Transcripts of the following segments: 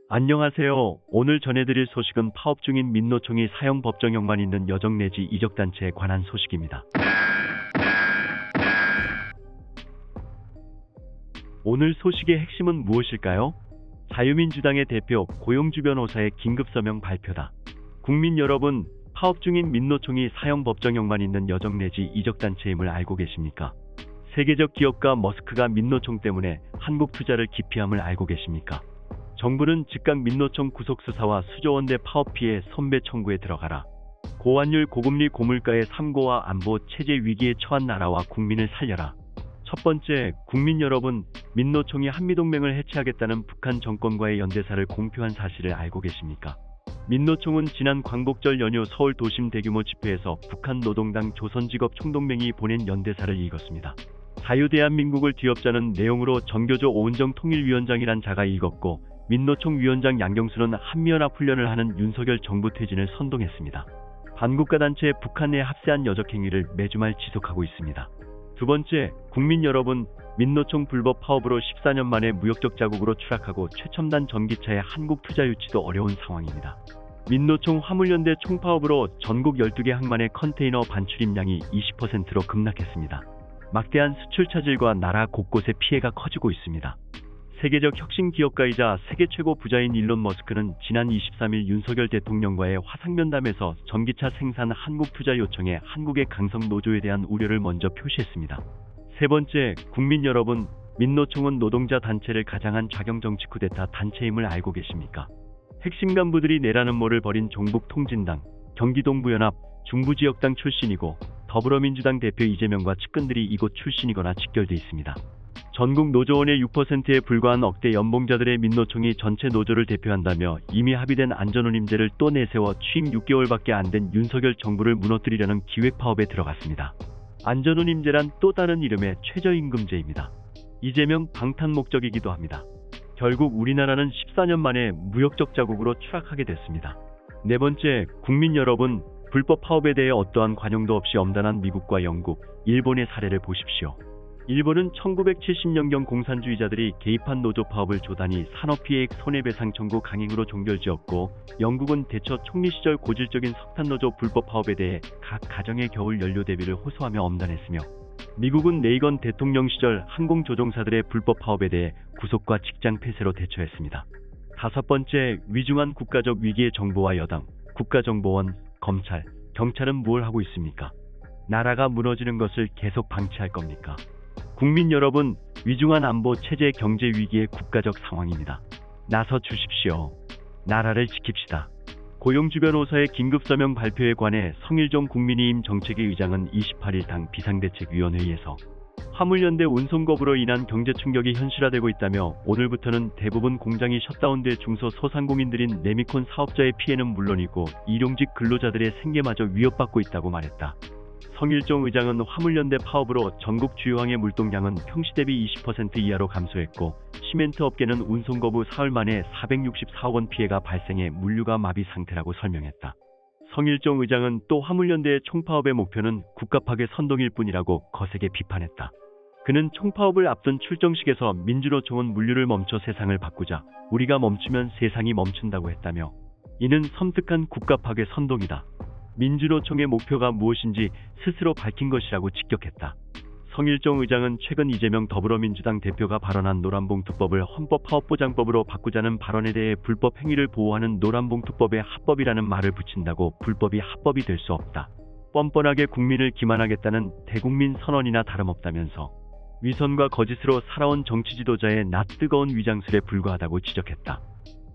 안녕하세요. 오늘 전해드릴 소식은 파업 중인 민노총이 사형 법정형만 있는 여정 내지 이적단체에 관한 소식입니다. 오늘 소식의 핵심은 무엇일까요? 자유민주당의 대표 고용주 변호사의 긴급서명 발표다. 국민 여러분, 파업 중인 민노총이 사형 법정형만 있는 여정 내지 이적단체임을 알고 계십니까? 세계적 기업가 머스크가 민노총 때문에 한국 투자를 기피함을 알고 계십니까? 정부는 즉각 민노총 구속 수사와 수조원대 파업 피해 손배 청구에 들어가라. 고환율 고금리 고물가의 삼고와 안보 체제 위기에 처한 나라와 국민을 살려라. 첫 번째, 국민 여러분, 민노총이 한미동맹을 해체하겠다는 북한 정권과의 연대사를 공표한 사실을 알고 계십니까? 민노총은 지난 광복절 연휴 서울 도심 대규모 집회에서 북한 노동당 조선직업 총동맹이 보낸 연대사를 읽었습니다. 자유대한민국을 뒤엎자는 내용으로 정교조 오은정 통일위원장이란 자가 읽었고, 민노총 위원장 양경수는 한미연합훈련을 하는 윤석열 정부 퇴진을 선동했습니다. 반국가 단체 북한 내 합세한 여적 행위를 매주말 지속하고 있습니다. 두 번째, 국민 여러분, 민노총 불법 파업으로 14년 만에 무역적 자국으로 추락하고 최첨단 전기차의 한국 투자 유치도 어려운 상황입니다. 민노총 화물연대 총파업으로 전국 12개 항만의 컨테이너 반출입량이 20%로 급락했습니다. 막대한 수출 차질과 나라 곳곳에 피해가 커지고 있습니다. 세계적 혁신 기업가이자 세계 최고 부자인 일론 머스크는 지난 23일 윤석열 대통령과의 화상면담에서 전기차 생산 한국 투자 요청에 한국의 강성 노조에 대한 우려를 먼저 표시했습니다. 세 번째, 국민 여러분, 민노총은 노동자 단체를 가장한 좌경 정치 쿠데타 단체임을 알고 계십니까? 핵심 간부들이 내라는 모를 벌인 종북통진당, 경기동부연합, 중부지역당 출신이고 더불어민주당 대표 이재명과 측근들이 이곳 출신이거나 직결돼 있습니다. 전국 노조원의 6%에 불과한 억대 연봉자들의 민노총이 전체 노조를 대표한다며 이미 합의된 안전운임제를 또 내세워 취임 6개월밖에 안 된 윤석열 정부를 무너뜨리려는 기획파업에 들어갔습니다. 안전운임제란 또 다른 이름의 최저임금제입니다. 이재명 방탄 목적이기도 합니다. 결국 우리나라는 14년 만에 무역적 자국으로 추락하게 됐습니다. 네 번째, 국민 여러분, 불법 파업에 대해 어떠한 관용도 없이 엄단한 미국과 영국, 일본의 사례를 보십시오. 일본은 1970년경 공산주의자들이 개입한 노조 파업을 조단위 산업피해액 손해배상 청구 강행으로 종결지었고, 영국은 대처 총리 시절 고질적인 석탄노조 불법 파업에 대해 각 가정의 겨울 연료 대비를 호소하며 엄단했으며, 미국은 레이건 대통령 시절 항공조종사들의 불법 파업에 대해 구속과 직장 폐쇄로 대처했습니다. 다섯 번째, 위중한 국가적 위기의 정부와 여당, 국가정보원, 검찰, 경찰은 뭘 하고 있습니까? 나라가 무너지는 것을 계속 방치할 겁니까? 국민 여러분, 위중한 안보 체제 경제 위기의 국가적 상황입니다. 나서 주십시오. 나라를 지킵시다. 고용주 변호사의 긴급서명 발표에 관해 성일종 국민의힘 정책위 의장은 28일 당 비상대책위원회의에서 화물연대 운송거부로 인한 경제 충격이 현실화되고 있다며, 오늘부터는 대부분 공장이 셧다운돼 중소소상공인들인 레미콘 사업자의 피해는 물론이고 일용직 근로자들의 생계마저 위협받고 있다고 말했다. 성일종 의장은 화물연대 파업으로 전국 주요항의 물동량은 평시 대비 20% 이하로 감소했고, 시멘트 업계는 운송거부 사흘 만에 464억 원 피해가 발생해 물류가 마비 상태라고 설명했다. 성일종 의장은 또 화물연대의 총파업의 목표는 국가 파괴 선동일 뿐이라고 거세게 비판했다. 그는 총파업을 앞둔 출정식에서 민주노총은 물류를 멈춰 세상을 바꾸자, 우리가 멈추면 세상이 멈춘다고 했다며, 이는 섬뜩한 국가 파괴 선동이다. 민주노총의 목표가 무엇인지 스스로 밝힌 것이라고 직격했다. 성일종 의장은 최근 이재명 더불어민주당 대표가 발언한 노란봉투법을 헌법파업보장법으로 바꾸자는 발언에 대해 불법 행위를 보호하는 노란봉투법에 합법이라는 말을 붙인다고 불법이 합법이 될 수 없다. 뻔뻔하게 국민을 기만하겠다는 대국민 선언이나 다름없다면서 위선과 거짓으로 살아온 정치 지도자의 낯뜨거운 위장술에 불과하다고 지적했다.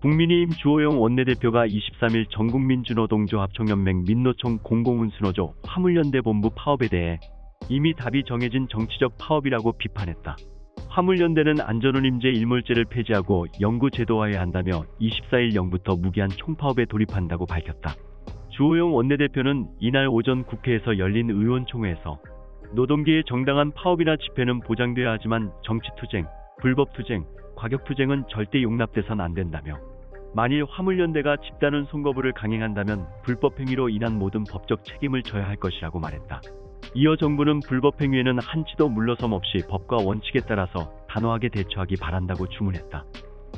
국민의힘 주호영 원내대표가 23일 전국민주노동조합총연맹 민노총 공공운수노조 화물연대 본부 파업에 대해 이미 답이 정해진 정치적 파업이라고 비판했다. 화물연대는 안전운임제 일몰제를 폐지하고 영구 제도화해야 한다며 24일 0부터 무기한 총파업에 돌입한다고 밝혔다. 주호영 원내대표는 이날 오전 국회에서 열린 의원총회에서 노동계의 정당한 파업이나 집회는 보장돼야 하지만 정치투쟁, 불법투쟁, 과격투쟁은 절대 용납돼선 안 된다며, 만일 화물연대가 집단 운송거부를 강행한다면 불법 행위로 인한 모든 법적 책임을 져야 할 것이라고 말했다. 이어 정부는 불법 행위에는 한치도 물러섬 없이 법과 원칙에 따라서 단호하게 대처하기 바란다고 주문했다.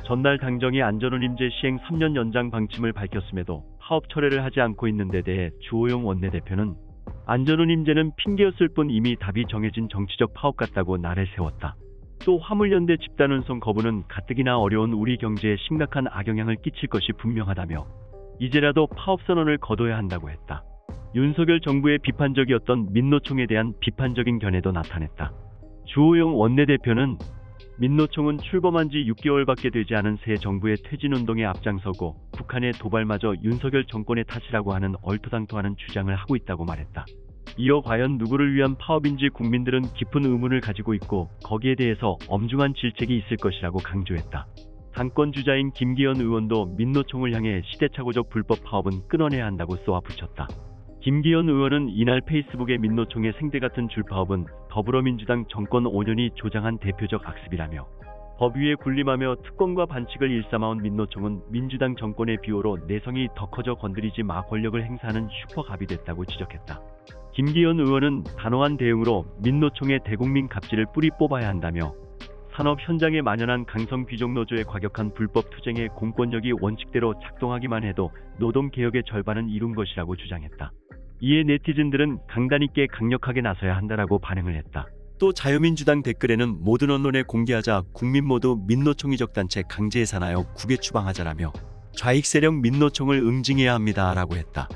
전날 당정이 안전운 임제 시행 3년 연장 방침을 밝혔음에도 파업 철회를 하지 않고 있는 데 대해 주호영 원내대표는 안전운 임제는 핑계였을 뿐 이미 답이 정해진 정치적 파업 같다고 날을 세웠다. 또 화물연대 집단운송 거부는 가뜩이나 어려운 우리 경제에 심각한 악영향을 끼칠 것이 분명하다며 이제라도 파업 선언을 거둬야 한다고 했다. 윤석열 정부의 비판적이었던 민노총에 대한 비판적인 견해도 나타냈다. 주호영 원내대표는 민노총은 출범한 지 6개월밖에 되지 않은 새 정부의 퇴진운동에 앞장서고 북한의 도발마저 윤석열 정권의 탓이라고 하는 얼토당토하는 주장을 하고 있다고 말했다. 이어 과연 누구를 위한 파업인지 국민들은 깊은 의문을 가지고 있고 거기에 대해서 엄중한 질책이 있을 것이라고 강조했다. 당권 주자인 김기현 의원도 민노총을 향해 시대착오적 불법 파업은 끊어내야 한다고 쏘아붙였다. 김기현 의원은 이날 페이스북에 민노총의 생대 같은 줄파업은 더불어민주당 정권 5년이 조장한 대표적 악습이라며 법 위에 군림하며 특권과 반칙을 일삼아온 민노총은 민주당 정권의 비호로 내성이 더 커져 건드리지 마 권력을 행사하는 슈퍼갑이 됐다고 지적했다. 김기현 의원은 단호한 대응으로 민노총의 대국민 갑질을 뿌리 뽑아야 한다며 산업 현장에 만연한 강성 귀족노조의 과격한 불법 투쟁에 공권력이 원칙대로 작동하기만 해도 노동개혁의 절반은 이룬 것이라고 주장했다. 이에 네티즌들은 강단 있게 강력하게 나서야 한다라고 반응을 했다. 또 자유민주당 댓글에는 모든 언론에 공개하자 국민 모두 민노총이적 단체 강제 해산하여 국외 추방하자라며 좌익 세력 민노총을 응징해야 합니다라고 했다.